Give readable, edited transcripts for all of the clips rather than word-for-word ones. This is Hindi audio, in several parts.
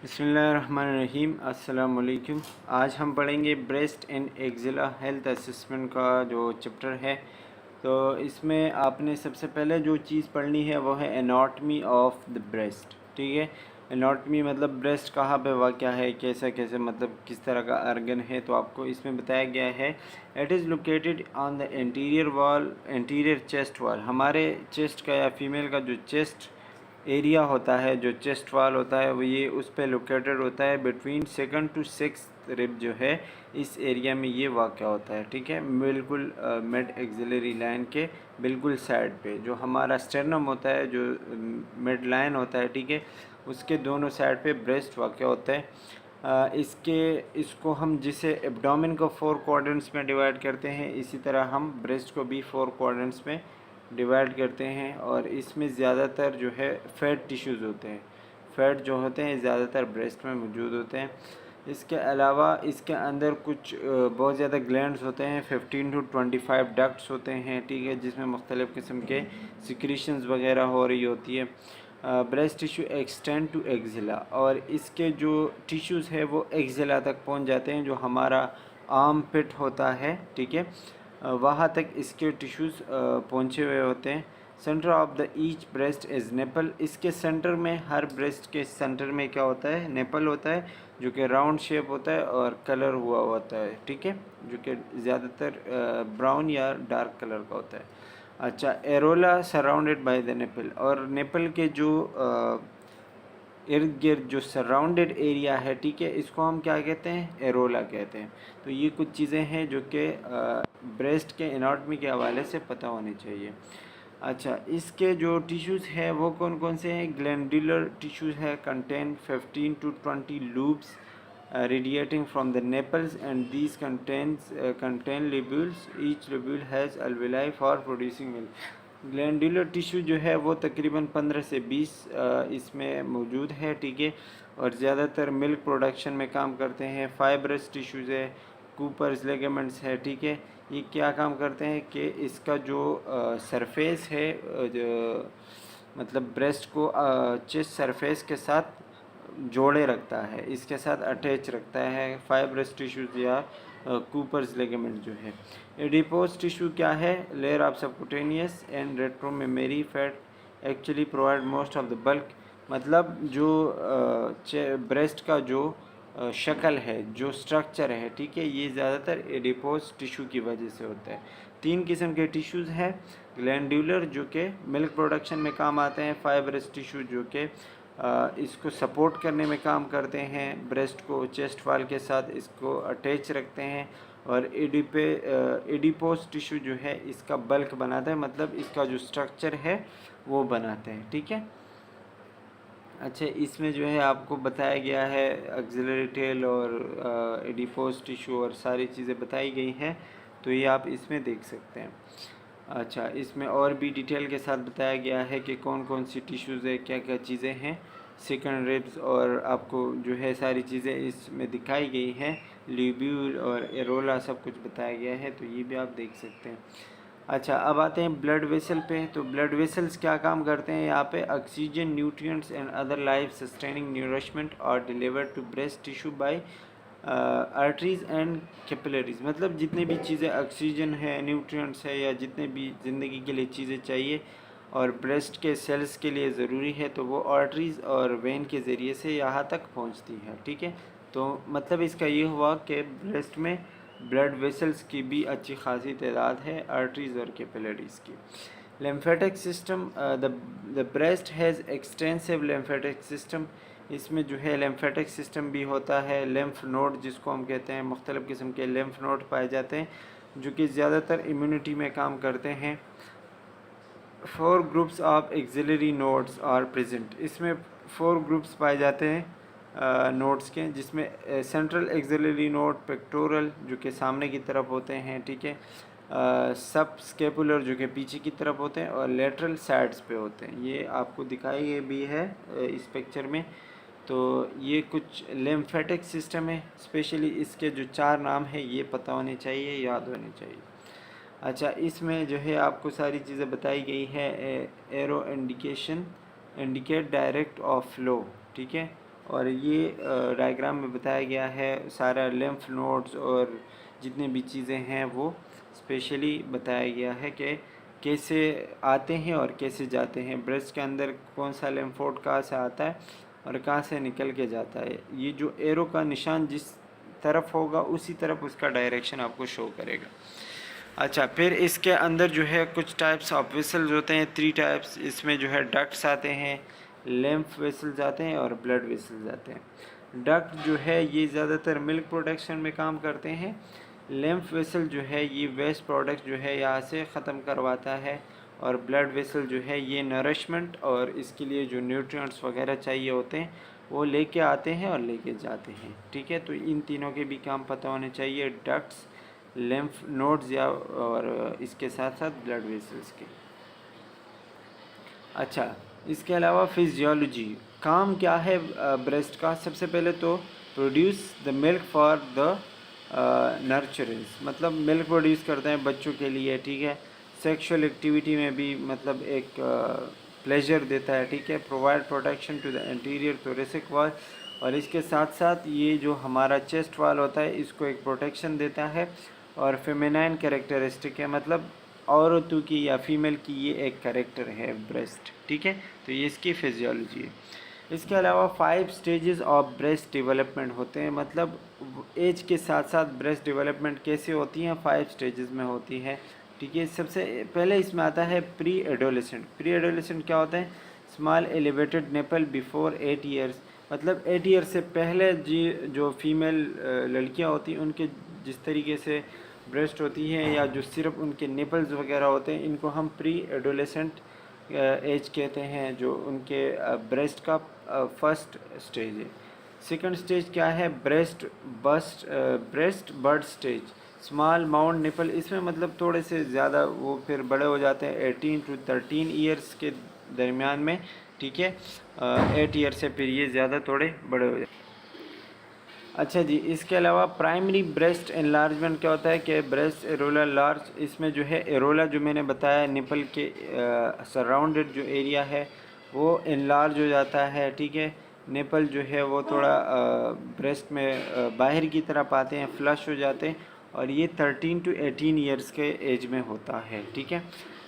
बिस्मिल्लाहिर्रहमानिर्रहीम। अस्सलाम वालेकुम। आज हम पढ़ेंगे breast and axilla health assessment का जो चैप्टर है। तो इसमें आपने सबसे पहले जो चीज़ पढ़नी है वो है एनाटॉमी ऑफ द ब्रेस्ट। ठीक है, एनाटॉमी मतलब ब्रेस्ट कहाँ पे वाक़या है, कैसे कैसे मतलब किस तरह का आर्गन है। तो आपको इसमें बताया गया है it is located on the anterior wall, anterior chest wall. हमारे चेस्ट का या फीमेल का जो चेस्ट एरिया होता है, जो चेस्ट वाल होता है, वो ये उस पे लोकेटेड होता है। Between second to six rib जो है इस एरिया में ये वाक़या होता है। ठीक है, बिल्कुल मिड एक्सिलरी लाइन के बिल्कुल साइड पे जो हमारा स्टेर्नम होता है, जो मिड लाइन होता है, ठीक है, उसके दोनों साइड पे ब्रेस्ट वाक़या होता है। इसको हम जिसे एब्डोमेन को 4 क्वाड्रेंट्स में डिवाइड करते हैं, इसी तरह हम ब्रेस्ट को भी 4 क्वाड्रेंट्स में डिवाइड करते हैं। और इसमें ज़्यादातर जो है फैट टिश्यूज़ होते हैं, फैट जो होते हैं ज़्यादातर ब्रेस्ट में मौजूद होते हैं। इसके अलावा इसके अंदर कुछ बहुत ज़्यादा ग्लैंड्स होते हैं, 15 to 25 डक्ट्स होते हैं, ठीक है, जिसमें मुख्तलिफ़ किस्म के सिक्रीशंस वगैरह हो रही होती है। Breast tissue extend to axilla, और इसके जो टिश्यूज़ है वो एक्जिला तक पहुंच जाते हैं, जो हमारा आर्म पिट होता है, ठीक है, वहाँ तक इसके टिश्यूज़ पहुँचे हुए होते हैं। Centre of the each breast is nipple. इसके सेंटर में, हर ब्रेस्ट के सेंटर में क्या होता है, नेपल होता है, जो कि राउंड शेप होता है और कलर हुआ होता है, ठीक है, जो कि ज़्यादातर ब्राउन या डार्क कलर का होता है। अच्छा, Ellora surrounded by the nipple, और नेपल के जो इर्द गिर्द जो सराउंडेड एरिया है, ठीक है, इसको हम क्या कहते हैं, एरोला कहते हैं। तो ये कुछ चीज़ें हैं जो कि ब्रेस्ट के एनाटॉमी के हवाले से पता होनी चाहिए। अच्छा, इसके जो टिश्यूज़ हैं वो कौन कौन से हैं। ग्लैंडुलर टिश्यूज़ है, contain 15 to 20 lubes radiating from the nipples, and these contain lobules. Each lobule has alveoli for producing milk. Glandular tissue जो है वो तकरीबन 15 से 20 इसमें मौजूद है, ठीक है, और ज़्यादातर मिल्क प्रोडक्शन में काम करते हैं। फाइब्रस टिश्यूज़ है, कूपर्स लिगामेंट्स है, ठीक है, ये क्या काम करते हैं कि इसका जो सरफेस है, जो मतलब ब्रेस्ट को चेस्ट सरफेस के साथ जोड़े रखता है, इसके साथ अटैच रखता है। फाइब्रस टिश्यूज़ या कूपर्स लिगामेंट जो है। एडिपोज टिश्यू क्या है, layer of subcutaneous and retromammary fat actually provide most of the bulk. मतलब जो ब्रेस्ट का जो शक्ल है, जो स्ट्रक्चर है, ठीक है, ये ज़्यादातर एडिपोज टिश्यू की वजह से होता है। 3 किस्म के टिश्यूज़ हैं, ग्लैंडुलर जो कि मिल्क प्रोडक्शन में काम आते हैं, फाइब्रस टिश्यू जो कि इसको सपोर्ट करने में काम करते हैं, ब्रेस्ट को चेस्ट वाल के साथ इसको अटैच रखते हैं, और एडिपोज टिश्यू जो है इसका बल्क बनाता है, मतलब इसका जो स्ट्रक्चर है वो बनाते हैं, ठीक है। अच्छा, इसमें जो है आपको बताया गया है एक्सिलरी टेल और एडिपोज टिश्यू और सारी चीज़ें बताई गई हैं, तो ये आप इसमें देख सकते हैं। अच्छा, इसमें और भी डिटेल के साथ बताया गया है कि कौन कौन सी टिश्यूज़ है, क्या क्या चीज़ें हैं, सेकंड रिब्स, और आपको जो है सारी चीज़ें इसमें दिखाई गई हैं, ल्यूब्यूल और एरोला सब कुछ बताया गया है, तो ये भी आप देख सकते हैं। अच्छा, अब आते हैं ब्लड वेसल पे। तो ब्लड वेसल्स क्या काम करते हैं, यहाँ पे oxygen, nutrients and other life sustaining nourishment are delivered to breast tissue by arteries and capillaries. मतलब जितने भी चीज़ें ऑक्सीजन है, न्यूट्रिएंट्स है, या जितने भी ज़िंदगी के लिए चीज़ें चाहिए और ब्रेस्ट के सेल्स के लिए ज़रूरी है, तो वो आर्टरीज़ और वेन के ज़रिए से यहाँ तक पहुँचती है, ठीक है। तो मतलब इसका ये हुआ कि ब्रेस्ट में ब्लड वेसल्स की भी अच्छी खासी तादाद है, आर्टरीज़ और कैपिलरीज़ की। Lymphatic system, the breast has extensive lymphatic system. इसमें जो है लिम्फेटिक सिस्टम भी होता है। लिम्फ नोड जिसको हम कहते हैं, मुख्तलिफ़ किस्म के लिम्फ नोड पाए जाते हैं जो कि ज़्यादातर इम्यूनिटी में काम करते हैं। 4 groups of axillary nodes are present. इसमें 4 ग्रुप्स पाए जाते हैं नोड्स के, जिसमें सेंट्रल एक्सिलरी नोड, पेक्टोरल जो कि सामने की तरफ होते हैं, ठीक है, सब स्केपुलर जो कि पीछे की तरफ होते हैं, और लेटरल साइड्स पे होते हैं। ये आपको दिखाई भी है इस पिक्चर में। तो ये कुछ लिम्फेटिक सिस्टम है, स्पेशली इसके जो 4 नाम है ये पता होने चाहिए, याद होने चाहिए। अच्छा, इसमें जो है आपको सारी चीज़ें बताई गई है। Arrow indication indicate direct of flow, ठीक है, और ये डायग्राम में बताया गया है सारा लिम्फ नोड्स और जितने भी चीज़ें हैं वो स्पेशली बताया गया है कि कैसे आते हैं और कैसे जाते हैं। ब्रेस्ट के अंदर कौन सा लिम्फोड कहाँ से आता है और कहाँ से निकल के जाता है। ये जो एरो का निशान जिस तरफ होगा उसी तरफ उसका डायरेक्शन आपको शो करेगा। अच्छा, फिर इसके अंदर जो है कुछ टाइप्स ऑफ वेसल्स होते हैं, 3 टाइप्स। इसमें जो है डक्ट्स आते हैं, लिम्फ वेसल्स आते हैं और ब्लड वेसल्स आते हैं। डक्ट जो है ये ज़्यादातर मिल्क प्रोडक्शन में काम करते हैं। लिम्फ वेसल जो है ये वेस्ट प्रोडक्ट जो है यहाँ से ख़त्म करवाता है। और ब्लड वेसल जो है ये नरिशमेंट और इसके लिए जो न्यूट्रिएंट्स वगैरह चाहिए होते हैं वो लेके आते हैं और लेके जाते हैं। ठीक है, तो इन तीनों के भी काम पता होने चाहिए, डक्ट्स, लिम्फ नोड्स या और इसके साथ साथ ब्लड वेसल्स के। अच्छा, इसके अलावा फिजियोलॉजी काम क्या है ब्रेस्ट का। सबसे पहले तो produce the milk for the nurturance, मतलब मिल्क प्रोड्यूस करते हैं बच्चों के लिए। ठीक है, सेक्सुअल एक्टिविटी में भी मतलब एक प्लेजर देता है। ठीक है, provide protection to the interior thoracic wall, और इसके साथ साथ ये जो हमारा चेस्ट वॉल होता है इसको एक प्रोटेक्शन देता है। और फेमिनाइन कैरेक्टरिस्टिक है, मतलब औरतों की या फीमेल की ये एक कैरेक्टर है ब्रेस्ट। ठीक है, तो ये इसकी फिजियोलॉजी है। इसके अलावा 5 स्टेजेस ऑफ ब्रेस्ट डेवलपमेंट होते हैं, मतलब एज के साथ साथ ब्रेस्ट डेवलपमेंट कैसे होती हैं, 5 स्टेजेस में होती है। ठीक है, सबसे पहले इसमें आता है प्री एडोलेसेंट। प्री एडोलेसेंट क्या होता है, small elevated nipple before 8 years, मतलब 8 ईयर से पहले जी जो फीमेल लड़कियां होती हैं उनके जिस तरीके से ब्रेस्ट होती है या जो सिर्फ उनके निपल्स वगैरह होते हैं, इनको हम प्री एडोलेसेंट एज कहते हैं, जो उनके ब्रेस्ट का फर्स्ट स्टेज है। सेकंड स्टेज क्या है, breast bud stage, small mount nipple. इसमें मतलब थोड़े से ज़्यादा वो फिर बड़े हो जाते हैं 18 to 13 ईयर्स के दरमियान में। ठीक है, 8 ईयर से फिर ये ज़्यादा थोड़े बड़े हो जाते हैं। अच्छा जी, इसके अलावा प्राइमरी ब्रेस्ट एनलार्जमेंट क्या होता है कि ब्रेस्ट एरोला लार्ज, इसमें जो है एरोला जो मैंने बताया निपल के सराउंडेड जो एरिया है वो एनलार्ज हो जाता है। ठीक है, निपल जो है वो थोड़ा ब्रेस्ट में बाहर की तरफ आते हैं, फ्लश हो जाते हैं, और ये 13 to 18 ईयर्स के एज में होता है। ठीक है,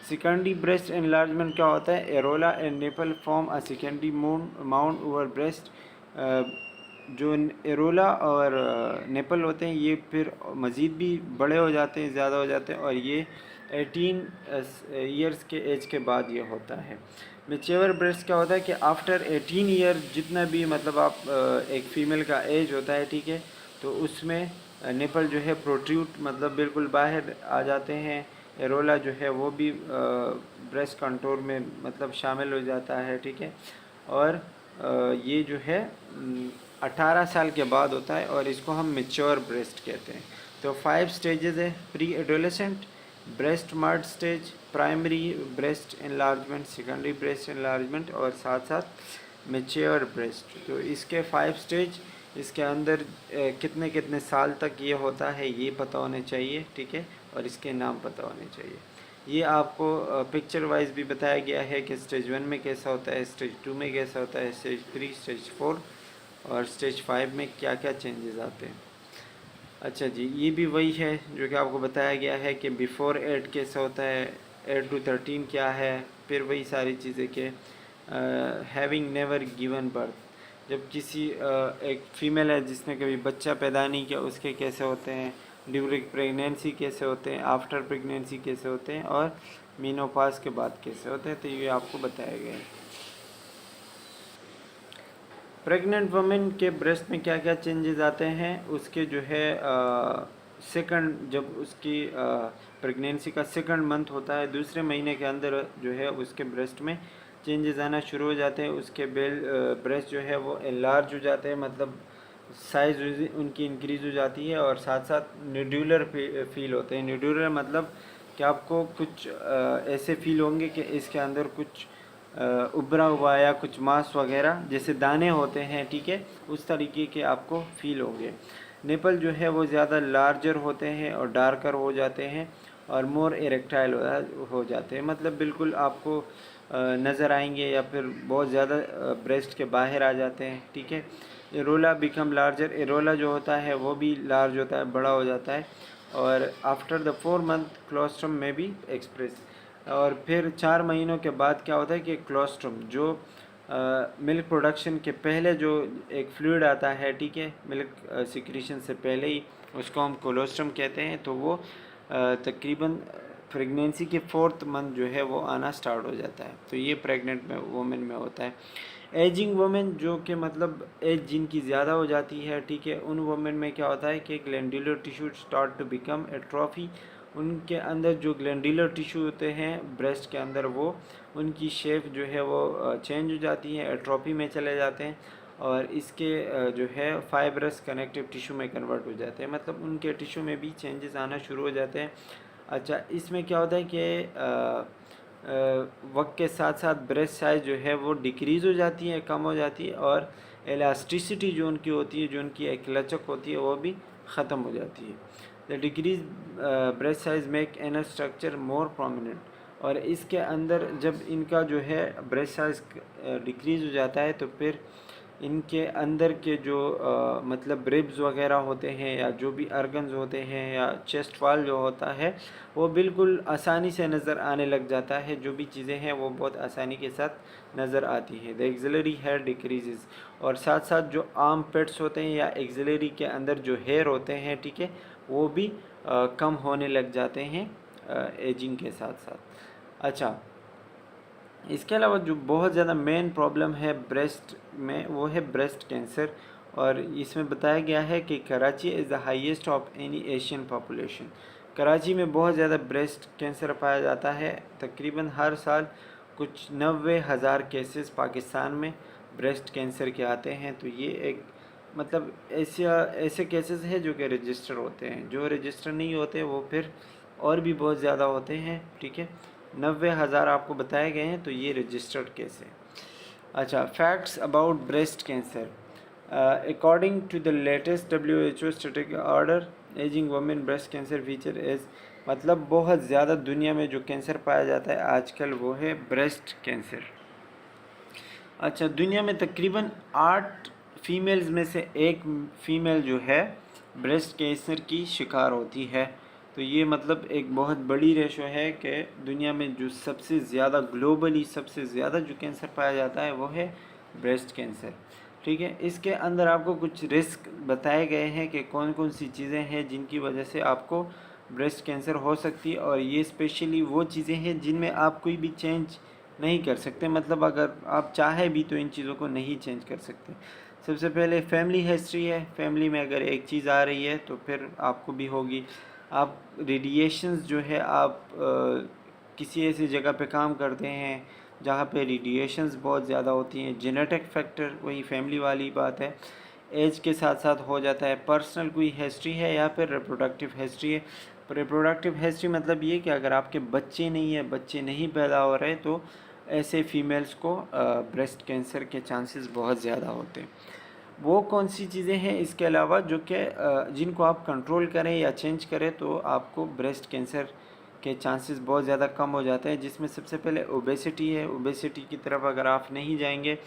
सेकेंडरी ब्रेस्ट एनलार्जमेंट क्या होता है, areola and nipple form a secondary mound over breast. जो एरोला और नेपल होते हैं ये फिर मज़ीद भी बड़े हो जाते हैं, ज़्यादा हो जाते हैं, और ये 18 ईयर्स के एज के बाद ये होता है। मेच्योर ब्रेस्ट क्या होता है कि आफ्टर 18 ईयर जितना भी मतलब आप एक फ़ीमेल का एज होता है, ठीक है, तो उसमें निपल जो है प्रोट्रूट मतलब बिल्कुल बाहर आ जाते हैं। एरोला जो है वो भी ब्रेस्ट कंटूर में मतलब शामिल हो जाता है। ठीक है, और ये जो है 18 साल के बाद होता है और इसको हम मेच्योर ब्रेस्ट कहते हैं। तो 5 स्टेजेस है, प्री एडोलेसेंट, ब्रेस्ट मर्ड stage, primary breast enlargement, secondary breast enlargement और साथ साथ मेच्योर ब्रेस्ट। तो इसके 5 स्टेज, इसके अंदर कितने कितने साल तक ये होता है ये पता होने चाहिए। ठीक है, और इसके नाम पता होने चाहिए। ये आपको पिक्चर वाइज भी बताया गया है कि स्टेज 1 में कैसा होता है, स्टेज 2 में कैसा होता है, स्टेज 3, स्टेज 4 और स्टेज 5 में क्या क्या चेंजेस आते हैं। अच्छा जी, ये भी वही है जो कि आपको बताया गया है कि बिफ़ोर 8 कैसा होता है, 8 to 13 क्या है, फिर वही सारी चीज़ें के हैविंग नेवर गिवन बर्थ, जब किसी एक फ़ीमेल है जिसने कभी बच्चा पैदा नहीं किया उसके कैसे होते हैं, ड्यूरिंग प्रेगनेंसी कैसे होते हैं, आफ्टर प्रेगनेंसी कैसे होते हैं, और मीनोपाज के बाद कैसे होते हैं, तो ये आपको बताया गया है। प्रेग्नेंट वुमेन के ब्रेस्ट में क्या क्या चेंजेस आते हैं, उसके जो है सेकंड, जब उसकी प्रेगनेंसी का सेकंड मंथ होता है, दूसरे महीने के अंदर जो है उसके ब्रेस्ट में चेंजेस आना शुरू हो जाते हैं। उसके ब्रेस्ट जो है वो एनलार्ज हो जाते हैं, मतलब साइज़ उनकी इंक्रीज़ हो जाती है, और साथ साथ न्यूड्यूलर फील होते हैं। न्यूड्यूलर मतलब कि आपको कुछ ऐसे फील होंगे कि इसके अंदर कुछ उभरा हुआ या कुछ मांस वगैरह जैसे दाने होते हैं। ठीक है, उस तरीके के आपको फील होंगे। निपल जो है वो ज़्यादा लार्जर होते हैं और डार्कर हो जाते हैं और मोर इरेक्टाइल हो जाते हैं, मतलब बिल्कुल आपको नज़र आएंगे या फिर बहुत ज़्यादा ब्रेस्ट के बाहर आ जाते हैं, ठीक है। एरोला बिकम लार्जर, एरोला जो होता है वो भी लार्ज होता है, बड़ा हो जाता है। और आफ्टर द 4 मंथ क्लोस्ट्रम में भी एक्सप्रेस, और फिर 4 महीनों के बाद क्या होता है कि क्लोस्ट्रम जो मिल्क प्रोडक्शन के पहले जो एक फ्लूइड आता है, ठीक है, मिल्क सिक्रीशन से पहले ही, उसको हम कोलोस्ट्रम कहते हैं। तो वो तकरीबन प्रेगनेंसी के 4th मंथ जो है वो आना स्टार्ट हो जाता है। तो ये प्रेग्नेंट में वुमेन में होता है। एजिंग वुमेन जो कि मतलब एज जिनकी ज़्यादा हो जाती है, ठीक है, उन वुमेन में क्या होता है कि glandular tissue start to become atrophy. उनके अंदर जो ग्लैंडुलर टिश्यू होते हैं ब्रेस्ट के अंदर, वो उनकी शेप जो है वो चेंज हो जाती है, एट्रोफी में चले जाते हैं, और इसके जो है फाइब्रस कनेक्टिव टिश्यू में कन्वर्ट हो जाते हैं, मतलब उनके टिश्यू में भी चेंजेस आना शुरू हो जाते हैं। अच्छा, इसमें क्या होता है कि वक्त के साथ साथ ब्रेस्ट साइज जो है वो डिक्रीज़ हो जाती है, कम हो जाती है, और एलास्टिसिटी जो उनकी होती है, जो उनकी एक लचक होती है, वो भी ख़त्म हो जाती है। The decrease breast size make inner structure more prominent, और इसके अंदर जब इनका जो है ब्रेस्ट साइज डिक्रीज़ हो जाता है तो फिर इनके अंदर के जो मतलब रिब्स वगैरह होते हैं, या जो भी अर्गन्स होते हैं, या चेस्ट वाल जो होता है, वो बिल्कुल आसानी से नज़र आने लग जाता है। जो भी चीज़ें हैं वो बहुत आसानी के साथ नज़र आती है। द एक्सिलरी हेयर डिक्रीजेस, और साथ साथ जो आर्म पेट्स होते हैं या एक्सिलरी के अंदर जो हेयर होते हैं, ठीक है, वो भी कम होने लग जाते हैं एजिंग के साथ साथ। अच्छा, इसके अलावा जो बहुत ज़्यादा मेन प्रॉब्लम है ब्रेस्ट में, वो है ब्रेस्ट कैंसर। और इसमें बताया गया है कि Karachi is the highest of any Asian population. Karachi में बहुत ज़्यादा ब्रेस्ट कैंसर पाया जाता है। तकरीबन हर साल कुछ 90,000 केसेस पाकिस्तान में ब्रेस्ट कैंसर के आते हैं। तो ये एक मतलब ऐसे केसेस हैं जो कि रजिस्टर होते हैं, जो रजिस्टर नहीं होते वो फिर और भी बहुत ज़्यादा होते हैं, ठीक है। 90,000 आपको बताए गए हैं, तो ये रजिस्टर्ड केस है। अच्छा, facts about breast cancer. According to the latest WHO statistic order, aging women breast cancer feature age, मतलब बहुत ज़्यादा दुनिया में जो कैंसर पाया जाता है आजकल वो है ब्रेस्ट कैंसर। अच्छा, दुनिया में तकरीबन 8 फीमेल्स में से एक फ़ीमेल जो है ब्रेस्ट कैंसर की शिकार होती है। तो ये मतलब एक बहुत बड़ी रेशो है कि दुनिया में जो सबसे ज़्यादा ग्लोबली सबसे ज़्यादा जो कैंसर पाया जाता है वो है ब्रेस्ट कैंसर, ठीक है। इसके अंदर आपको कुछ रिस्क बताए गए हैं कि कौन कौन सी चीज़ें हैं जिनकी वजह से आपको ब्रेस्ट कैंसर हो सकती है, और ये स्पेशली वो चीज़ें हैं जिनमें आप कोई भी चेंज नहीं कर सकते, मतलब अगर आप चाहे भी तो इन चीज़ों को नहीं चेंज कर सकते। सबसे पहले फैमिली हिस्ट्री है, फैमिली में अगर एक चीज़ आ रही है तो फिर आपको भी होगी। आप रेडिएशंस जो है, आप किसी ऐसी जगह पे काम करते हैं जहाँ पे रेडिएशंस बहुत ज़्यादा होती हैं, जेनेटिक फैक्टर, वही फैमिली वाली बात है। एज के साथ साथ हो जाता है, पर्सनल कोई हिस्ट्री है या फिर रिप्रोडक्टिव हिस्ट्री है। रिप्रोडक्टिव हिस्ट्री मतलब ये कि अगर आपके बच्चे नहीं है, बच्चे नहीं पैदा हो रहे, तो ऐसे फीमेल्स को ब्रेस्ट कैंसर के चांसेस बहुत ज़्यादा होते हैं। वो कौन सी चीज़ें हैं इसके अलावा जो कि जिनको आप कंट्रोल करें या चेंज करें तो आपको ब्रेस्ट कैंसर के चांसेस बहुत ज़्यादा कम हो जाते हैं, जिसमें सबसे पहले ओबेसिटी है। ओबेसिटी की तरफ अगर आप नहीं जाएंगे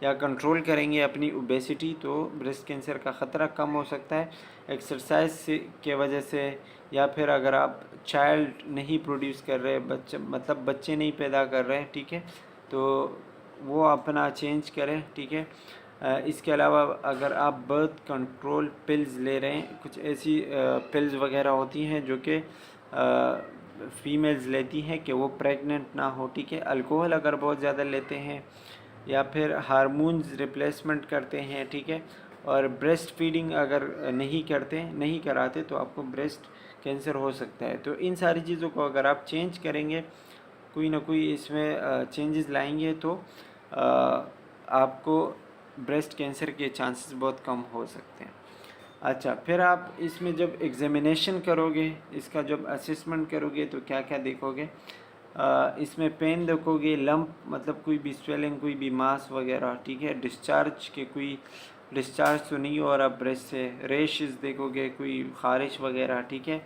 या कंट्रोल करेंगे अपनी ओबेसिटी, तो ब्रेस्ट कैंसर का ख़तरा कम हो सकता है। एक्सरसाइज के वजह से, या फिर अगर आप चाइल्ड नहीं प्रोड्यूस कर रहे, मतलब बच्चे नहीं पैदा कर रहे, ठीक है, तो वो अपना चेंज करें, ठीक है। इसके अलावा अगर आप बर्थ कंट्रोल पिल्स ले रहे हैं, कुछ ऐसी पिल्स वगैरह होती हैं जो कि फीमेल्स लेती हैं कि वो प्रेग्नेंट ना हो, ठीक है। अल्कोहल अगर बहुत ज़्यादा लेते हैं या फिर हार्मोन्स रिप्लेसमेंट करते हैं, ठीक है, और ब्रेस्ट फीडिंग अगर नहीं कराते तो आपको ब्रेस्ट कैंसर हो सकता है। तो इन सारी चीज़ों को अगर आप चेंज करेंगे, कोई ना कोई इसमें चेंजेस लाएंगे, तो आपको ब्रेस्ट कैंसर के चांसेस बहुत कम हो सकते हैं। अच्छा, फिर आप इसमें जब एग्जामिनेशन करोगे, इसका जब असेसमेंट करोगे तो क्या क्या देखोगे, इसमें पेन देखोगे, लंप मतलब कोई भी स्वेलिंग, कोई भी मास वगैरह, ठीक है। डिस्चार्ज के कोई डिस्चार्ज तो नहीं हो रहा ब्रेस्ट से, रेशेस देखोगे, कोई ख़ारिश वगैरह, ठीक है।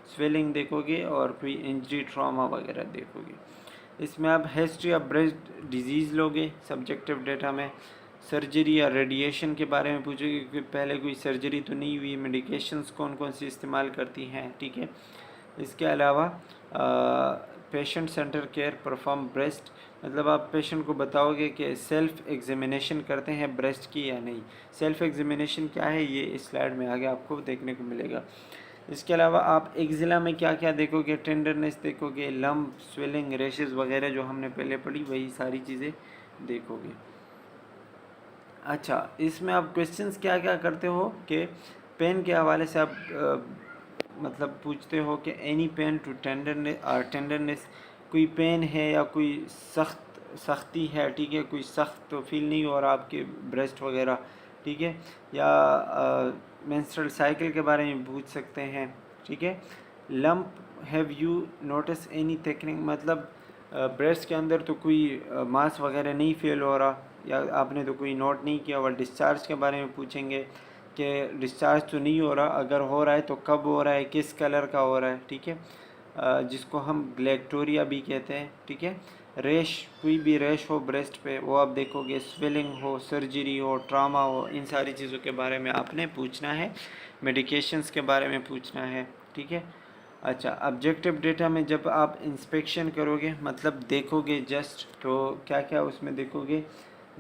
स्वेलिंग देखोगे और कोई इंजरी ट्रॉमा वगैरह देखोगे। इसमें आप हिस्ट्री ऑफ ब्रेस्ट डिजीज़ लोगे सब्जेक्टिव डेटा में, सर्जरी या रेडिएशन के बारे में पूछोगे कि पहले कोई सर्जरी तो नहीं हुई, मेडिकेशंस कौन कौन सी इस्तेमाल करती हैं, ठीक है। इसके अलावा patient centre care perform breast, मतलब आप पेशेंट को बताओगे कि सेल्फ एग्जामिनेशन करते हैं ब्रेस्ट की या नहीं। सेल्फ एग्जामिनेशन क्या है ये इस स्लाइड में आगे आपको देखने को मिलेगा। इसके अलावा आप एक्जिला में क्या क्या देखोगे, टेंडरनेस देखोगे, लम्प, स्वेलिंग, रेशेस वगैरह जो हमने पहले पढ़ी वही सारी चीज़ें देखोगे। अच्छा, इसमें आप क्वेश्चंस क्या क्या करते हो कि पेन के हवाले से आप मतलब पूछते हो कि एनी पेन टू टेंडरनेस, कोई पेन है या कोई सख्ती है, ठीक है, कोई सख्त तो फील नहीं हो रहा आपके ब्रेस्ट वगैरह, ठीक है, या मेंस्ट्रुअल साइकिल के बारे में पूछ सकते हैं, ठीक है। Lump, have you notice any thickening, मतलब ब्रेस्ट के अंदर तो कोई मांस वगैरह नहीं फील हो रहा या आपने तो कोई नोट नहीं किया। और डिस्चार्ज के बारे में पूछेंगे कि डिस्चार्ज तो नहीं हो रहा, अगर हो रहा है तो कब हो रहा है, किस कलर का हो रहा है, ठीक है, जिसको हम ग्लैक्टोरिया भी कहते हैं, ठीक है। रेश, कोई भी रेश हो ब्रेस्ट पे वो आप देखोगे, स्वेलिंग हो, सर्जरी हो, ट्रामा हो, इन सारी चीज़ों के बारे में आपने पूछना है, मेडिकेशंस के बारे में पूछना है, ठीक है। अच्छा, ऑब्जेक्टिव डेटा में जब आप इंस्पेक्शन करोगे मतलब देखोगे जस्ट, तो क्या क्या उसमें देखोगे,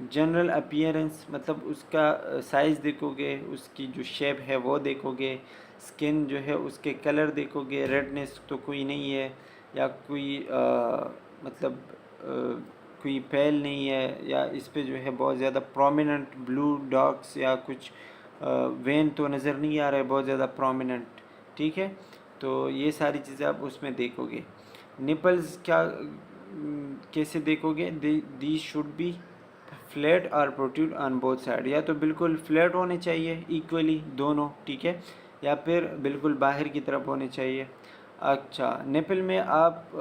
जनरल अपीयरेंस, मतलब उसका साइज़ देखोगे, उसकी जो शेप है वो देखोगे, स्किन जो है उसके कलर देखोगे, रेडनेस तो कोई नहीं है या कोई मतलब कोई पेल नहीं है, या इस पे जो है बहुत ज़्यादा प्रोमिनेंट ब्लू डॉट्स या कुछ वेन तो नज़र नहीं आ रहा है बहुत ज़्यादा प्रोमिनेंट, ठीक है। तो ये सारी चीज़ें आप उसमें देखोगे। निपल्स क्या कैसे देखोगे, दी शुड बी फ्लैट और प्रोट्रूड ऑन बोथ साइड, या तो बिल्कुल फ्लैट होने चाहिए इक्वली दोनों, ठीक है, या फिर बिल्कुल बाहर की तरफ होने चाहिए। अच्छा, नेपल में आप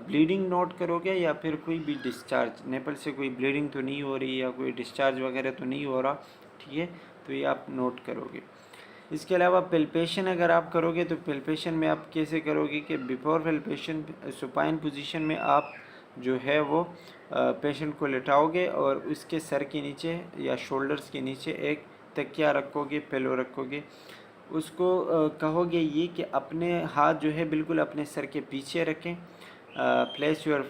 ब्लीडिंग नोट करोगे या फिर कोई भी डिस्चार्ज, नेपल से कोई ब्लीडिंग तो नहीं हो रही या कोई डिस्चार्ज वगैरह तो नहीं हो रहा, ठीक है, तो ये आप नोट करोगे। इसके अलावा पेल्पेशन अगर आप करोगे तो पेल्पेशन में आप कैसे करोगे कि बिफोर पेल्पेशन सुपाइन पोजीशन में आप जो है वो पेशेंट को लेटाओगे और उसके सर के नीचे या शोल्डर्स के नीचे एक तकिया रखोगे, पिलो रखोगे, उसको कहोगे ये कि अपने हाथ जो है बिल्कुल अपने सर के पीछे रखें, place your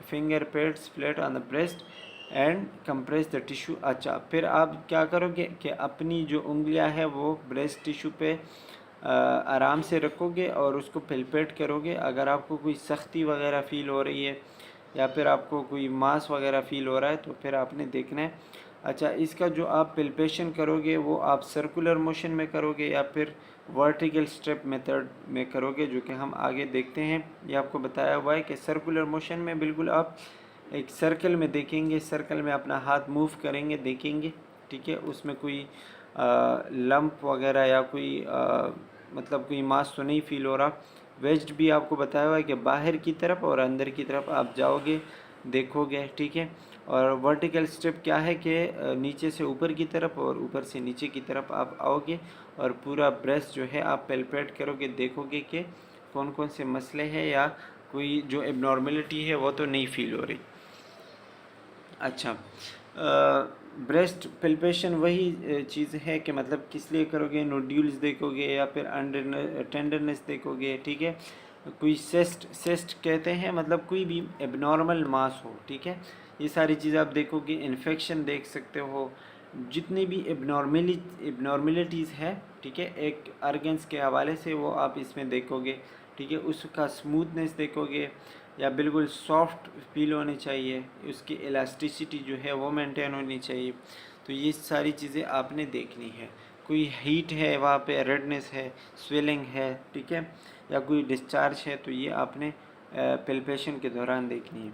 finger pads flat on the breast and compress the tissue. अच्छा, फिर आप क्या करोगे कि अपनी जो उंगलियां हैं वो ब्रेस्ट टिश्यू पे आराम से रखोगे और उसको पिलपेट करोगे। अगर आपको कोई सख्ती वगैरह फ़ील हो रही है या फिर आपको कोई मांस वगैरह फ़ील हो रहा है तो फिर आपने देखना है। अच्छा, इसका जो आप पिलपेशन करोगे वो आप सर्कुलर मोशन में करोगे या फिर वर्टिकल स्ट्रेप मेथड में करोगे, जो कि हम आगे देखते हैं। ये आपको बताया हुआ है कि सर्कुलर मोशन में बिल्कुल आप एक सर्कल में देखेंगे, सर्कल में अपना हाथ मूव करेंगे, देखेंगे, ठीक है, उसमें कोई लंप वगैरह या कोई मतलब कोई मास तो नहीं फील हो रहा। वेस्ट भी आपको बताया हुआ है कि बाहर की तरफ और अंदर की तरफ आप जाओगे, देखोगे, ठीक है। और वर्टिकल स्टेप क्या है कि नीचे से ऊपर की तरफ और ऊपर से नीचे की तरफ आप आओगे और पूरा ब्रेस्ट जो है आप पेल्पेट करोगे, देखोगे कि कौन कौन से मसले हैं या कोई जो एबनॉर्मेलिटी है वो तो नहीं फील हो रही। अच्छा, ब्रेस्ट पिल्पेशन वही चीज़ है कि मतलब किस लिए करोगे, नोड्यूल्स देखोगे या फिर अंडर टेंडरनेस देखोगे, ठीक है, कोई सेस्ट कहते हैं मतलब कोई भी एबनॉर्मल मास हो, ठीक है, ये सारी चीज़ आप देखोगे। इन्फेक्शन देख सकते हो, जितनी भी एबनॉर्मेलिटीज़ है, ठीक है, एक ऑर्गन्स के हवाले से वो आप इसमें देखोगे, ठीक है, उसका स्मूथनेस देखोगे या बिल्कुल सॉफ्ट फील होनी चाहिए, उसकी इलास्टिसिटी जो है वो मेंटेन होनी चाहिए। तो ये सारी चीज़ें आपने देखनी है। कोई हीट है वहाँ पे, रेडनेस है, स्वेलिंग है, ठीक है, या कोई डिस्चार्ज है, तो ये आपने पिल्पेशन के दौरान देखनी है।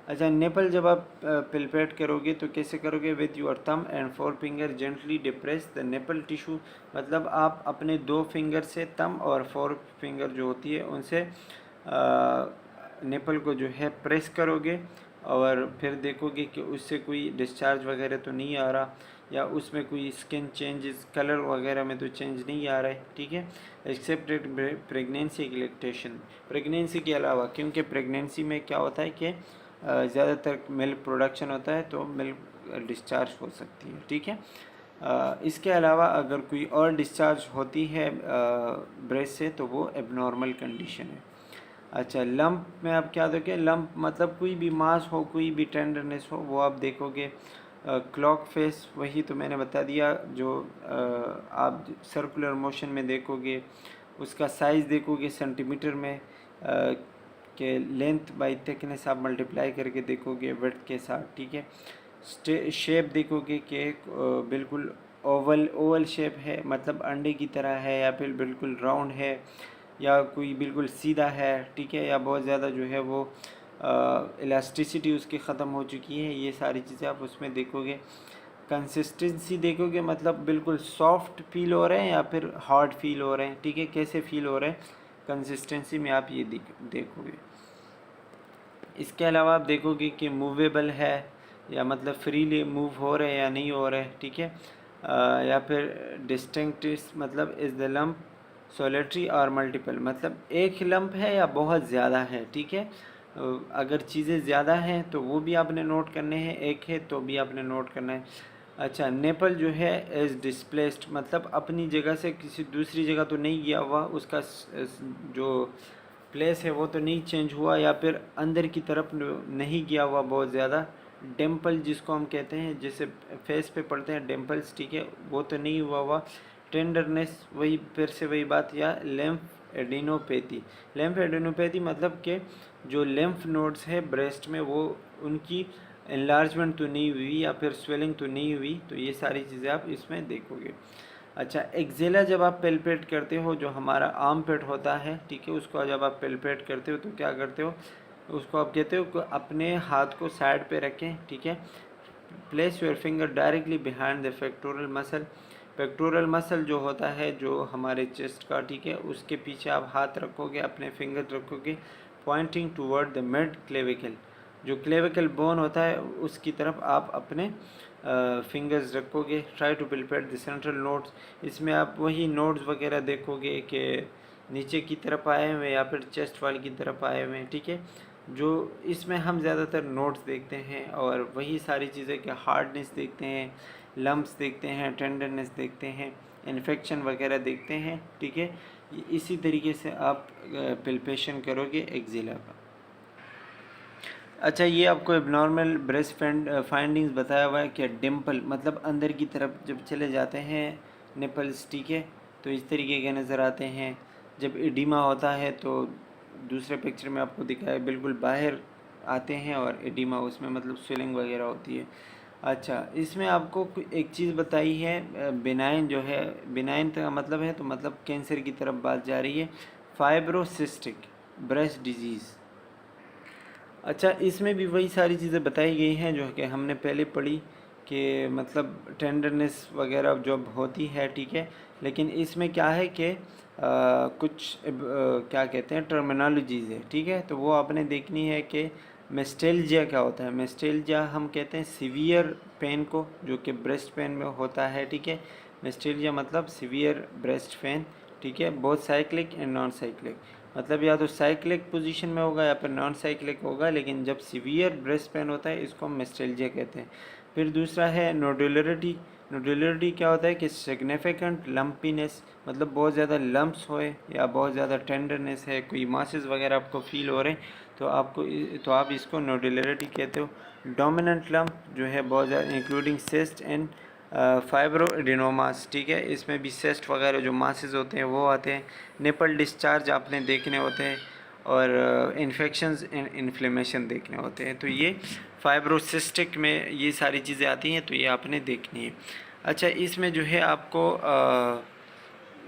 अच्छा, नेपल जब आप पिलपेट करोगे तो कैसे करोगे, with your thumb and four finger gently depress the nipple tissue, मतलब आप अपने दो फिंगर से, थंब और फोर फिंगर जो होती है उनसे नेपल को जो है प्रेस करोगे और फिर देखोगे कि उससे कोई डिस्चार्ज वगैरह तो नहीं आ रहा। या उसमें कोई स्किन चेंजेस, कलर वगैरह में तो चेंज नहीं आ रहा है, ठीक है। एक्सेप्टेड प्रेगनेंसी की लैक्टेशन, प्रेगनेंसी के अलावा, क्योंकि प्रेगनेंसी में क्या होता है कि ज़्यादातर मिल्क प्रोडक्शन होता है तो मिल्क डिस्चार्ज हो सकती है, ठीक है। इसके अलावा अगर कोई और डिस्चार्ज होती है ब्रेस्ट से तो वो एबनॉर्मल कंडीशन है। अच्छा, लंप में आप क्या देखोगे, लंप मतलब कोई भी मास हो, कोई भी टेंडरनेस हो, वो आप देखोगे। क्लॉक फेस, वही तो मैंने बता दिया, जो आप सर्कुलर मोशन में देखोगे, उसका साइज़ देखोगे सेंटीमीटर में, के लेंथ बाई थिकनेस आप मल्टीप्लाई करके देखोगे विड्थ के साथ, ठीक है। शेप देखोगे कि बिल्कुल ओवल ओवल शेप है, मतलब अंडे की तरह है, या फिर बिल्कुल राउंड है, या कोई बिल्कुल सीधा है, ठीक है, या बहुत ज़्यादा जो है वो इलास्टिसिटी उसकी ख़त्म हो चुकी है। ये सारी चीज़ें आप उसमें देखोगे। कंसिस्टेंसी देखोगे, मतलब बिल्कुल सॉफ्ट फील हो रहे हैं या फिर हार्ड फील हो रहे हैं, ठीक है, कैसे फील हो रहे हैं, कंसिस्टेंसी में आप ये देखोगे। इसके अलावा आप देखोगे कि मूवेबल है, या मतलब फ्रीली मूव हो रहे हैं या नहीं हो रहे, ठीक है। या फिर डिस्टिंक्टिव, मतलब इज़ द लम्प सोलेटरी और मल्टीपल, मतलब एक लंप है या बहुत ज़्यादा है, ठीक है। अगर चीज़ें ज़्यादा हैं तो वो भी आपने नोट करने हैं, एक है तो भी आपने नोट करना है। अच्छा, नेपल जो है इज़ डिस्प्लेस्ड, मतलब अपनी जगह से किसी दूसरी जगह तो नहीं गया हुआ, उसका जो प्लेस है वो तो नहीं चेंज हुआ, या फिर अंदर की तरफ नहीं गया हुआ बहुत ज़्यादा। डिम्पल जिसको हम कहते हैं, जैसे फेस पे पड़ते हैं डिम्पल्स, ठीक है, वो तो नहीं हुआ। टेंडरनेस, वही फिर से वही बात, या लेम्फ एडिनोपैथी। लेम्फ एडिनोपैथी मतलब कि जो लेम्फ नोड्स है ब्रेस्ट में, वो उनकी एनलार्जमेंट तो नहीं हुई या फिर स्वेलिंग तो नहीं हुई, तो ये सारी चीज़ें आप इसमें देखोगे। अच्छा, एक्जेला जब आप पेल्पेट करते हो, जो हमारा आर्म पेट होता है, ठीक है, उसको जब आप पेल्पेट करते हो तो क्या करते हो, उसको आप कहते हो कि अपने हाथ को साइड पे रखें, ठीक है। Place your finger directly behind the pectoral muscle. Pectoral muscle जो होता है जो हमारे चेस्ट का, ठीक है, उसके पीछे आप हाथ रखोगे, अपने फिंगर रखोगे pointing toward the mid clavicle. जो क्लेविकल बोन होता है उसकी तरफ आप अपने फिंगर्स रखोगे। Try to palpate the central nodes, इसमें आप वही नोड्स वगैरह देखोगे कि नीचे की तरफ आए हुए या फिर चेस्ट वाली की तरफ आए हुए हैं, ठीक है। जो इसमें हम ज़्यादातर नोट्स देखते हैं, और वही सारी चीज़ें कि हार्डनेस देखते हैं, लम्ब्स देखते हैं, टेंडरनेस देखते हैं, इन्फेक्शन वगैरह देखते हैं, ठीक है। इसी तरीके से आप पिल्पेशन करोगे एक्जिला का। अच्छा, ये आपको एबनॉर्मल ब्रेस्ट फाइंडिंग्स बताया हुआ है कि डिम्पल मतलब अंदर की तरफ जब चले जाते हैं निपल्स, ठीक है, तो इस तरीके के नज़र आते हैं। जब एडिमा होता है तो दूसरे पिक्चर में आपको दिखाया है बिल्कुल बाहर आते हैं, और एडिमा उसमें मतलब स्वेलिंग वगैरह होती है। अच्छा, इसमें आपको एक चीज़ बताई है, बिनाइन जो है, बिनाइन का मतलब है तो मतलब कैंसर की तरफ बात जा रही है, फाइब्रोसिस्टिक ब्रेस्ट डिजीज़। अच्छा, इसमें भी वही सारी चीज़ें बताई गई हैं जो कि हमने पहले पढ़ी, कि मतलब टेंडरनेस वगैरह जब होती है, ठीक है, लेकिन इसमें क्या है कि कुछ क्या कहते हैं टर्मिनोलॉजीज़ है, ठीक है, तो वो आपने देखनी है कि मेस्टेल्जिया क्या होता है। मेस्टेल्जिया हम कहते हैं सीवियर पेन को, जो कि ब्रेस्ट पेन में होता है, ठीक है। मेस्टेल्जिया मतलब सीवियर ब्रेस्ट पेन, ठीक है, both cyclic and non cyclic, मतलब या तो साइक्लिक पोजीशन में होगा या फिर नॉन साइक्लिक होगा, लेकिन जब सीवियर ब्रेस्ट पेन होता है इसको हम मेस्टेल्जिया कहते हैं। फिर दूसरा है नोडुलरिटी। नोडुलरिटी क्या होता है कि सिग्निफिकेंट लंपीनेस, मतलब बहुत ज़्यादा लम्प्स होए या बहुत ज़्यादा टेंडरनेस है, कोई मासेस वगैरह आपको फील हो रहे हैं तो आप इसको नोडुलरिटी कहते हो। डोमिनेंट लम्प जो है बहुत ज़्यादा इंक्लूडिंग सिस्ट एंड फाइब्रोएडिनोमास, ठीक है, इसमें भी सेस्ट वगैरह जो मासेस होते हैं वो आते हैं। निपल डिस्चार्ज आपने देखने होते हैं, और इन्फेक्शंस एंड इन्फ्लेमेशन देखने होते हैं। तो ये फाइब्रोसिस्टिक में ये सारी चीज़ें आती हैं, तो ये आपने देखनी है। अच्छा, इसमें जो है आपको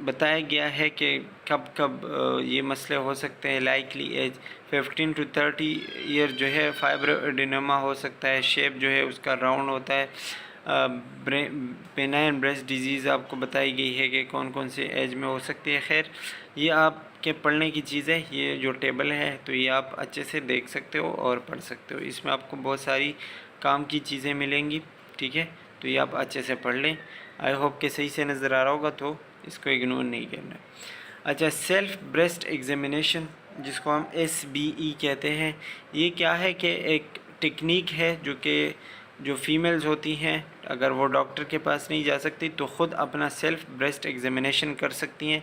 बताया गया है कि कब कब ये मसले हो सकते हैं। लाइकली एज 15 to 30 ईयर जो है फाइब्रोएडिनोमा हो सकता है। शेप जो है उसका राउंड होता है। बेनाइन ब्रेस्ट डिजीज़ आपको बताई गई है कि कौन कौन से एज में हो सकती है। खैर, ये आपके पढ़ने की चीज़ है, ये जो टेबल है तो ये आप अच्छे से देख सकते हो और पढ़ सकते हो। इसमें आपको बहुत सारी काम की चीज़ें मिलेंगी, ठीक है। तो ये आप अच्छे से पढ़ लें। आई होप कि सही से नज़र आ रहा होगा, तो इसको इग्नोर नहीं करना है। अच्छा, सेल्फ ब्रेस्ट एग्जामिनेशन जिसको हम SBE कहते हैं, ये क्या है कि एक टेक्निक है जो फीमेल्स होती हैं, अगर वो डॉक्टर के पास नहीं जा सकती तो ख़ुद अपना सेल्फ ब्रेस्ट एग्जामिनेशन कर सकती हैं।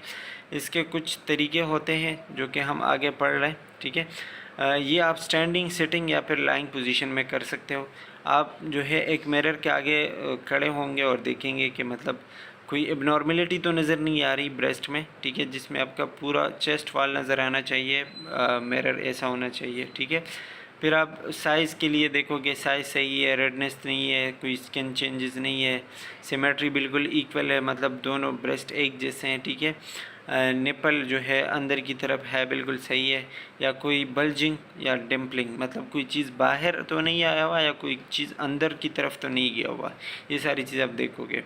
इसके कुछ तरीके होते हैं जो कि हम आगे पढ़ रहे हैं, ठीक है। ये आप स्टैंडिंग, सिटिंग या फिर लाइंग पोजीशन में कर सकते हो। आप जो है एक मिरर के आगे खड़े होंगे और देखेंगे कि मतलब कोई एबनॉर्मेलिटी तो नज़र नहीं आ रही ब्रेस्ट में, ठीक है, जिसमें आपका पूरा चेस्ट वाल नज़र आना चाहिए, मिरर ऐसा होना चाहिए, ठीक है। फिर आप साइज़ के लिए देखोगे, साइज़ सही है, रेडनेस नहीं है, कोई स्किन चेंजेस नहीं है, सिमेट्री बिल्कुल इक्वल है, मतलब दोनों ब्रेस्ट एक जैसे हैं, ठीक है। निपल जो है अंदर की तरफ है, बिल्कुल सही है, या कोई बल्जिंग या डिम्पलिंग, मतलब कोई चीज़ बाहर तो नहीं आया हुआ या कोई चीज़ अंदर की तरफ तो नहीं गया हुआ, ये सारी चीज़ आप देखोगे।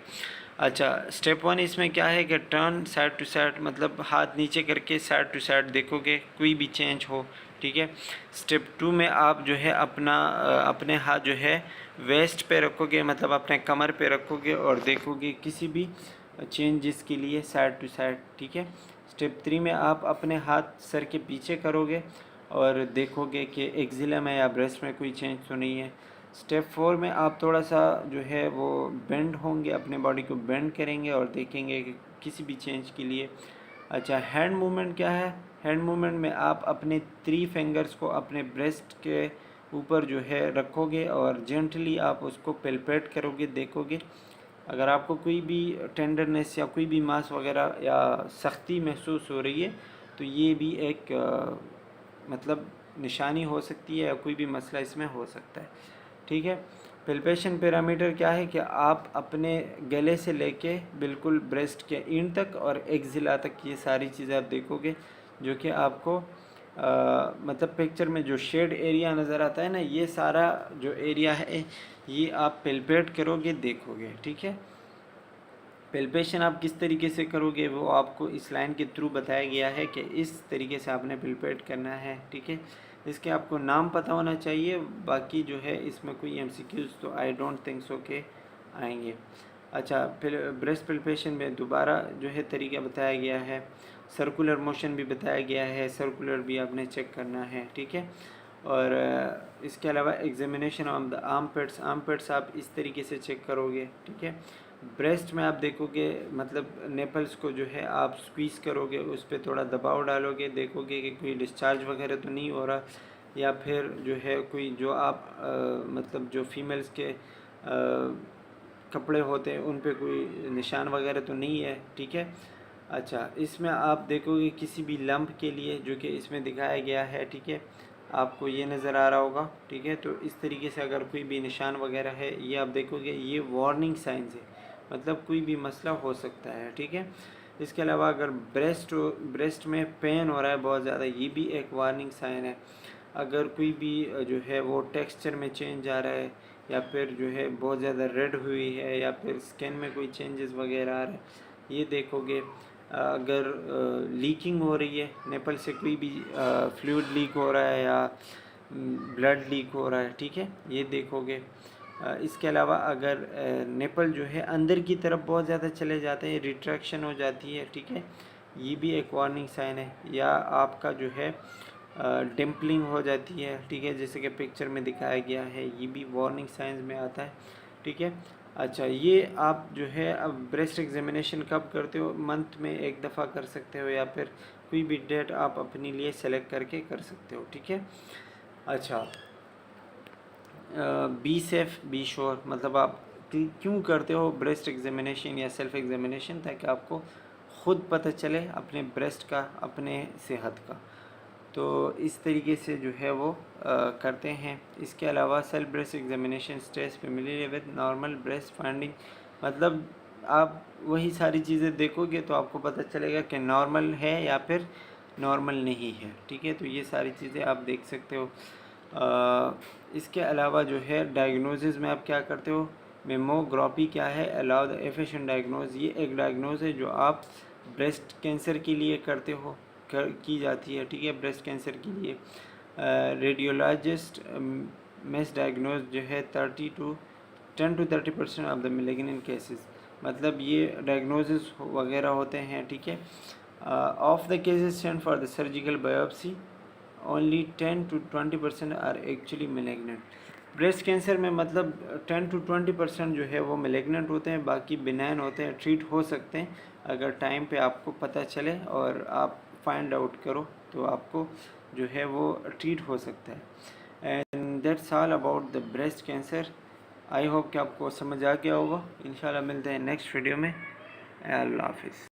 अच्छा, स्टेप 1 इसमें क्या है कि टर्न साइड टू साइड, मतलब हाथ नीचे करके साइड टू साइड देखोगे कोई भी चेंज हो, ठीक है। स्टेप 2 में आप जो है अपने हाथ जो है वेस्ट पे रखोगे, मतलब अपने कमर पे रखोगे और देखोगे किसी भी चेंजेस के लिए साइड टू साइड, ठीक है। स्टेप 3 में आप अपने हाथ सर के पीछे करोगे और देखोगे कि एक्जिला में या ब्रेस्ट में कोई चेंज तो नहीं है। स्टेप 4 में आप थोड़ा सा जो है वो बेंड होंगे, अपने बॉडी को बेंड करेंगे और देखेंगे कि किसी भी चेंज के लिए। अच्छा, हैंड मूवमेंट क्या है? हैंड मूवमेंट में आप अपने 3 फिंगर्स को अपने ब्रेस्ट के ऊपर जो है रखोगे और जेंटली आप उसको पेल्पेट करोगे, देखोगे अगर आपको कोई भी टेंडरनेस या कोई भी मांस वगैरह या सख्ती महसूस हो रही है तो ये भी एक मतलब निशानी हो सकती है या कोई भी मसला इसमें हो सकता है, ठीक है। पेल्पेशन पैरामीटर क्या है कि आप अपने गले से लेके बिल्कुल ब्रेस्ट के एंड तक और एक्जिला तक ये सारी चीज़ें आप देखोगे, जो कि आपको मतलब पिक्चर में जो शेड एरिया नज़र आता है ना, ये सारा जो एरिया है ये आप पेल्पेट करोगे, देखोगे, ठीक है। पेल्पेशन आप किस तरीके से करोगे वो आपको इस लाइन के थ्रू बताया गया है कि इस तरीके से आपने पेल्पेट करना है, ठीक है। इसके आपको नाम पता होना चाहिए, बाकी जो है इसमें कोई MCQs तो आई डोंट थिंक सो के आएंगे। अच्छा, फिर ब्रेस्ट पेल्पेशन में दोबारा जो है तरीका बताया गया है, सर्कुलर मोशन भी बताया गया है, सर्कुलर भी आपने चेक करना है, ठीक है। और इसके अलावा examination of the arm pets आप इस तरीके से चेक करोगे, ठीक है। ब्रेस्ट में आप देखोगे, मतलब नेपल्स को जो है आप स्क्वीज़ करोगे, उस पर थोड़ा दबाव डालोगे, देखोगे कि कोई डिस्चार्ज वगैरह तो नहीं हो रहा, या फिर जो है कोई जो आप मतलब जो फीमेल्स के कपड़े होते हैं उन पे कोई निशान वगैरह तो नहीं है, ठीक है। अच्छा, इसमें आप देखोगे किसी भी लंप के लिए जो कि इसमें दिखाया गया है, ठीक है, आपको ये नज़र आ रहा होगा, ठीक है। तो इस तरीके से अगर कोई भी निशान वगैरह है ये आप देखोगे, ये वार्निंग साइंस है, मतलब कोई भी मसला हो सकता है, ठीक है। इसके अलावा अगर ब्रेस्ट में पेन हो रहा है बहुत ज़्यादा, ये भी एक वार्निंग साइन है। अगर कोई भी जो है वो टेक्सचर में चेंज आ रहा है, या फिर जो है बहुत ज़्यादा रेड हुई है, या फिर स्किन में कोई चेंजेस वगैरह आ रहे हैं, ये देखोगे। अगर लीकिंग हो रही है, नेपल से कोई भी फ्लूइड लीक हो रहा है या ब्लड लीक हो रहा है, ठीक है, ये देखोगे। इसके अलावा अगर नेपल जो है अंदर की तरफ बहुत ज़्यादा चले जाते हैं, रिट्रैक्शन हो जाती है, ठीक है, ये भी एक वार्निंग साइन है। या आपका जो है डिम्पलिंग हो जाती है, ठीक है, जैसे कि पिक्चर में दिखाया गया है, ये भी वार्निंग साइंस में आता है, ठीक है। अच्छा, ये आप जो है अब ब्रेस्ट एग्जामिनेशन कब करते हो? मंथ में एक दफ़ा कर सकते हो, या फिर कोई भी डेट आप अपने लिए सेलेक्ट करके कर सकते हो, ठीक है। अच्छा, बी सेफ बी श्योर, मतलब आप क्यों करते हो ब्रेस्ट एग्जामिनेशन या सेल्फ एग्जामिनेशन? ताकि आपको ख़ुद पता चले अपने ब्रेस्ट का, अपने सेहत का। तो इस तरीके से जो है वो करते हैं। इसके अलावा self breast examination stage familiar with normal breast finding, मतलब आप वही सारी चीज़ें देखोगे तो आपको पता चलेगा कि नॉर्मल है या फिर नॉर्मल नहीं है, ठीक है। तो ये सारी चीज़ें आप देख सकते हो। इसके अलावा जो है डायग्नोसिस में आप क्या करते हो? मेमोग्राफी क्या है? अलाउ द एफिशिएंट डायग्नोज, ये एक डायग्नोज है जो आप ब्रेस्ट कैंसर के लिए करते हो, की जाती है, ठीक है, ब्रेस्ट कैंसर के लिए। रेडियोलॉजिस्ट मिस डायग्नोज जो है 30 to 10 to 30% of the malignant cases, मतलब ये डायग्नोसिस वगैरह होते हैं, ठीक है। Of the cases send for the surgical biopsy only 10 to 20% are actually malignant. Breast cancer में मतलब 10 to 20% जो है वो मेलिग्नेंट होते हैं, बाकी बिनाइन होते हैं, ट्रीट हो सकते हैं अगर टाइम पे आपको पता चले और आप फाइंड आउट करो तो आपको जो है वो ट्रीट हो सकता है। And that's all about the breast cancer. I hope कि आपको समझ आ गया होगा। इंशाल्लाह मिलते हैं नेक्स्ट वीडियो में। अल्लाह हाफिज़।